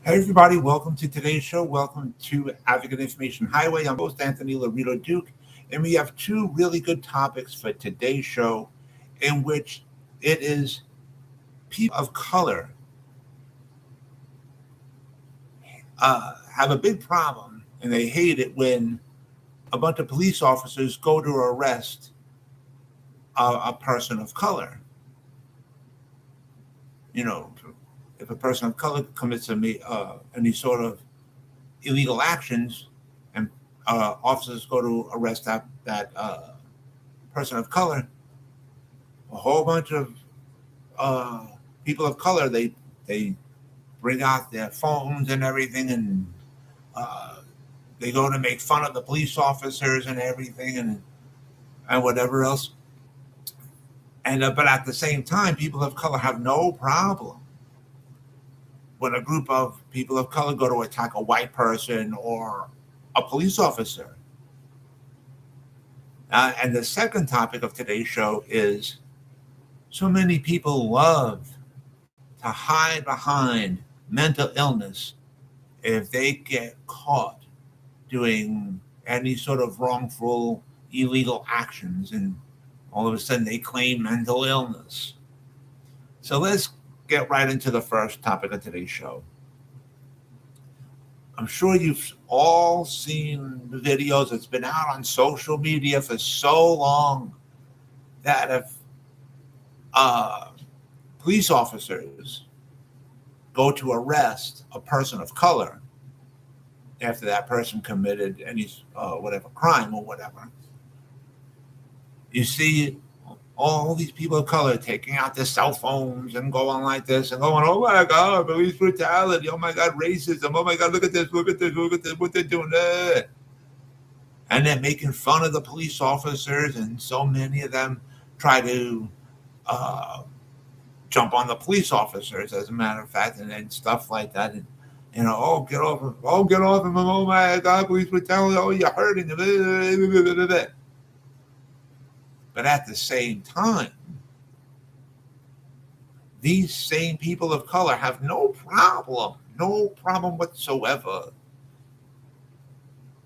Hey everybody, welcome to today's show. Welcome to Advocate Information Highway. I'm host Anthony Lorito-Duke, and we have two really good topics for today's show, in which it is people of color have a big problem, and they hate it when a bunch of police officers go to arrest a person of color. You know, if a person of color commits any sort of illegal actions, and officers go to arrest that person of color, a whole bunch of people of color they bring out their phones and everything, and uh, they go to make fun of the police officers and everything, and whatever else. And but at the same time, people of color have no problem when a group of people of color go to attack a white person or a police officer. And the second topic of today's show is so many people love to hide behind mental illness if they get caught doing any sort of wrongful, illegal actions, and all of a sudden they claim mental illness. So let's get right into the first topic of today's show. I'm sure you've all seen the videos. It's been out on social media for so long that if police officers go to arrest a person of color after that person committed any whatever crime or whatever, you see all these people of color taking out their cell phones and going like this and going, oh my God, police brutality. Oh my God, racism. Oh my God, look at this, look at this, look at this, what they're doing there. And they're making fun of the police officers, and so many of them try to jump on the police officers, as a matter of fact, and stuff like that. And, oh, get off him. Oh, get off him. Oh my God, police brutality. Oh, you're hurting him. But at the same time, these same people of color have no problem whatsoever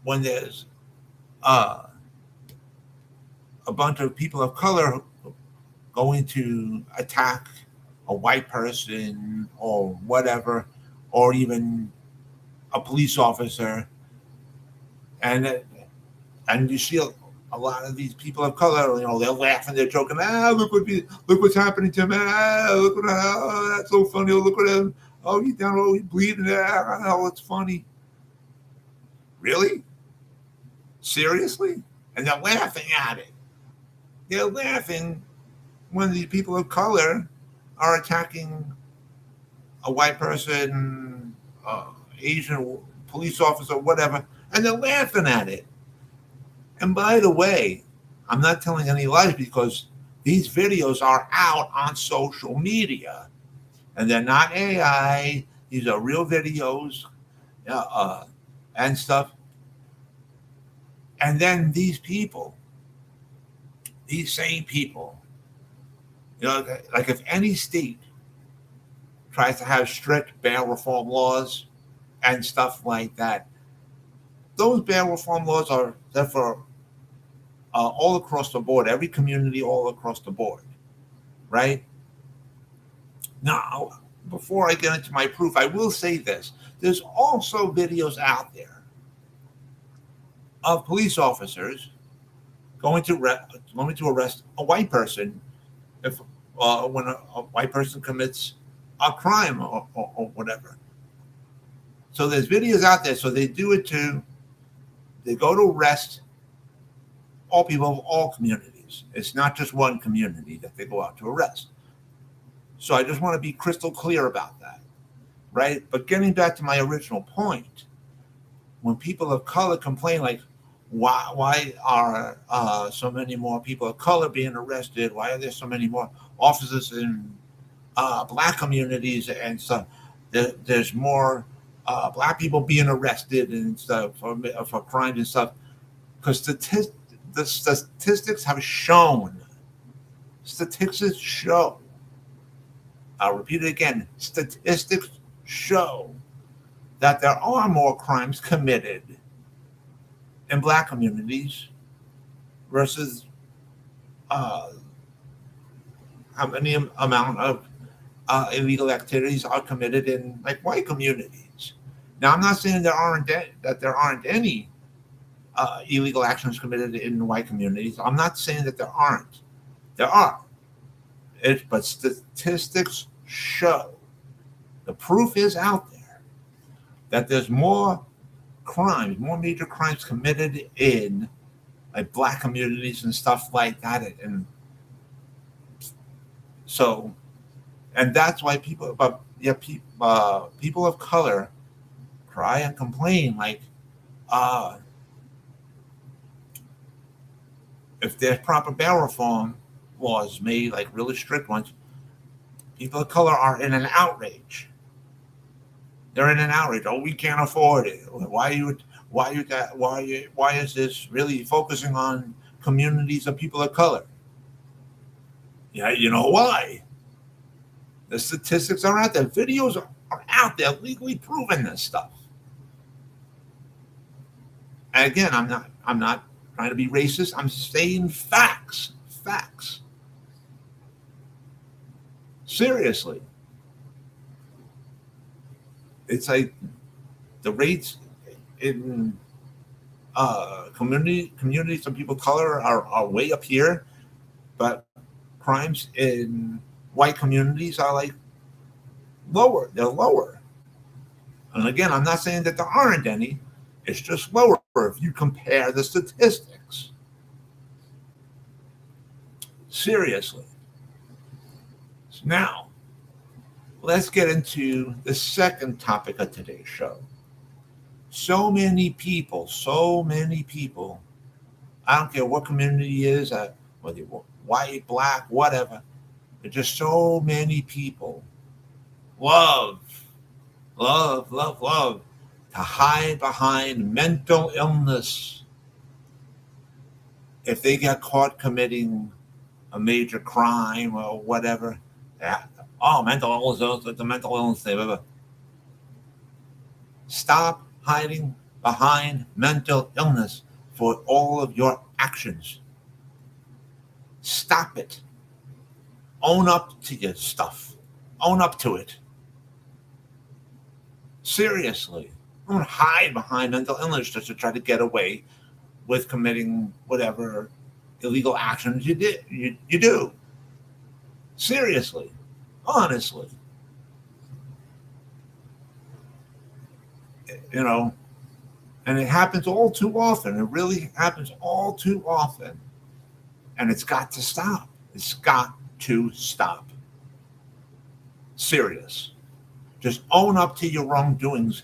when there's a bunch of people of color going to attack a white person or whatever, or even a police officer, and you see a lot of these people of color, they're laughing, they're joking. Look what's happening to him. That's so funny. Oh, look at him. Oh, he's down. Oh, he's bleeding. Oh, it's funny. Really? Seriously? And they're laughing at it. They're laughing when these people of color are attacking a white person, Asian police officer, whatever, and they're laughing at it. And by the way, I'm not telling any lies, because these videos are out on social media, and they're not AI. These are real videos and stuff. And then these same people, like if any state tries to have strict bail reform laws and stuff like that, those bail reform laws are there for all across the board, every community all across the board, right? Now, before I get into my proof, I will say this. There's also videos out there of police officers going to arrest a white person if when a white person commits a crime or whatever. So there's videos out there. So they do it too. They go to arrest all people of all communities. It's not just one community that they go out to arrest. So I just want to be crystal clear about that, right? But getting back to my original point, when people of color complain, like, why are so many more people of color being arrested? Why are there so many more officers in black communities and stuff? There's more black people being arrested and stuff for crimes and stuff, because the statistics have shown. Statistics show. I'll repeat it again. Statistics show that there are more crimes committed in black communities versus how many amount of illegal activities are committed in like white communities. Now, I'm not saying that there aren't any illegal actions committed in white communities. I'm not saying that there aren't. There are. But statistics show, the proof is out there, that there's more crimes, more major crimes committed in like black communities and stuff like that. And so, and that's why people of color cry and complain like, if there's proper bail reform laws made, like really strict ones, people of color are in an outrage. They're in an outrage. Oh, we can't afford it. Why is this really focusing on communities of people of color? Yeah, you know why? The statistics are out there. Videos are out there legally proving this stuff. And again, I'm not trying to be racist. I'm saying facts. Facts. Seriously. It's like the rates in communities of people of color are way up here, but crimes in white communities are like lower. They're lower. And again, I'm not saying that there aren't any. It's just lower if you compare the statistics. Seriously. So now, let's get into the second topic of today's show. So many people, I don't care what community it is, whether you're white, black, whatever, there's just so many people love to hide behind mental illness if they get caught committing a major crime or whatever. Yeah. Oh, mental illness, it's a mental illness thing. Stop hiding behind mental illness for all of your actions. Stop it. Own up to your stuff. Own up to it. Seriously. Don't hide behind mental illness just to try to get away with committing whatever illegal actions you do. Seriously. Honestly. You know, and it happens all too often. It really happens all too often. And it's got to stop. It's got to stop. Serious. Just own up to your wrongdoings,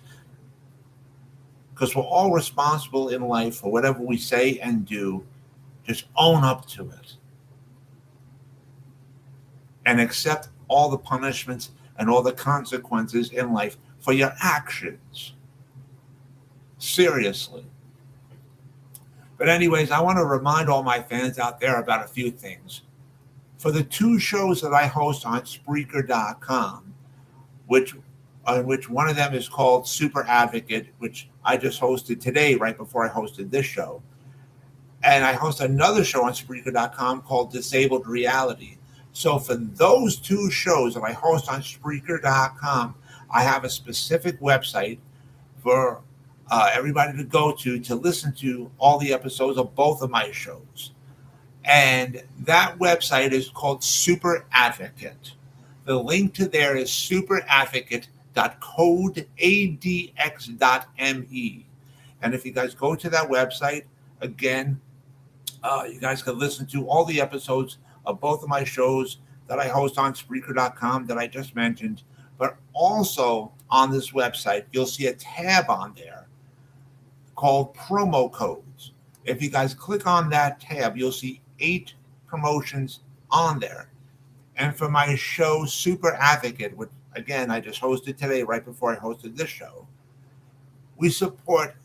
because we're all responsible in life for whatever we say and do. Just own up to it. And accept all the punishments and all the consequences in life for your actions. Seriously. But anyways, I want to remind all my fans out there about a few things. For the 2 shows that I host on Spreaker.com, which one of them is called Super Advocate, which I just hosted today, right before I hosted this show. And I host another show on Spreaker.com called Disabled Reality. So for those 2 shows that I host on Spreaker.com, I have a specific website for everybody to go to listen to all the episodes of both of my shows. And that website is called Super Advocate. The link to there is superadvocate.codeadx.me. And if you guys go to that website, again, you guys can listen to all the episodes of both of my shows that I host on Spreaker.com that I just mentioned. But also on this website, you'll see a tab on there called promo codes. If you guys click on that tab, you'll see 8 promotions on there. And for my show, Super Advocate, which again, I just hosted today, right before I hosted this show, we support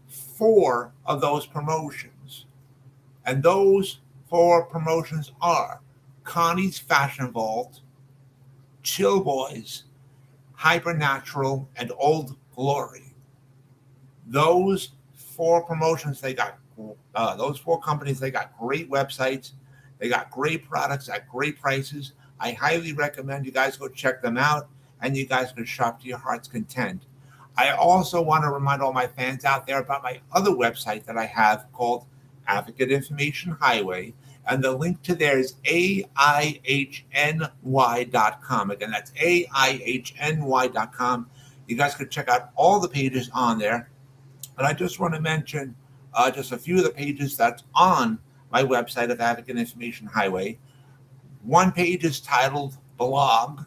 4 of those promotions. And those 4 promotions are Connie's Fashion Vault, Chill Boys, Hypernatural, and Old glory. Those four promotions, those four companies, they got great websites. They got great products at great prices. I highly recommend you guys go check them out, and you guys can shop to your heart's content. I also want to remind all my fans out there about my other website that I have called Advocate Information Highway, and the link to there is AIHNY.com. Again, that's AIHNY.com. You guys can check out all the pages on there. And I just want to mention just a few of the pages that's on my website of Advocate Information Highway. One page is titled Blog,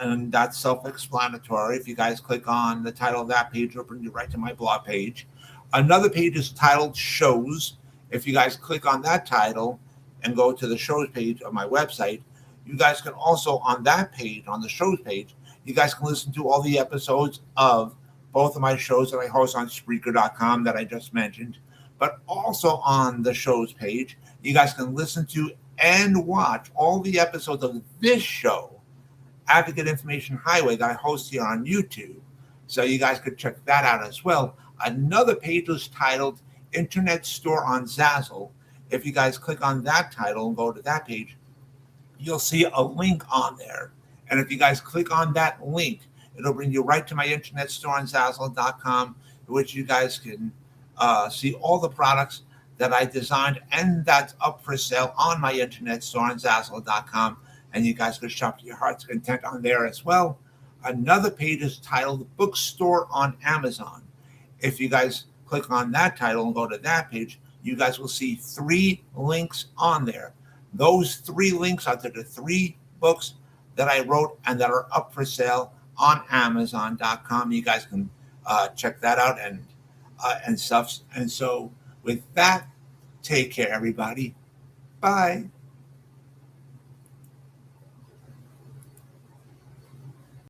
and that's self-explanatory. If you guys click on the title of that page, it'll bring you right to my blog page. Another page is titled Shows. If you guys click on that title and go to the shows page of my website, you guys can also, on that page, on the shows page, you guys can listen to all the episodes of both of my shows that I host on Spreaker.com that I just mentioned. But also on the shows page, you guys can listen to and watch all the episodes of this show, Advocate Information Highway, that I host here on YouTube. So you guys could check that out as well. Another page is titled Internet Store on Zazzle. If you guys click on that title and go to that page, you'll see a link on there. And if you guys click on that link, it'll bring you right to my internet store on Zazzle.com, which you guys can see all the products that I designed and that's up for sale on my internet store on Zazzle.com. And you guys can shop to your heart's content on there as well. Another page is titled Bookstore on Amazon. If you guys click on that title and go to that page, you guys will see 3 links on there. Those 3 links are to the 3 books that I wrote and that are up for sale on Amazon.com. You guys can check that out and stuff. And so with that, take care, everybody. Bye.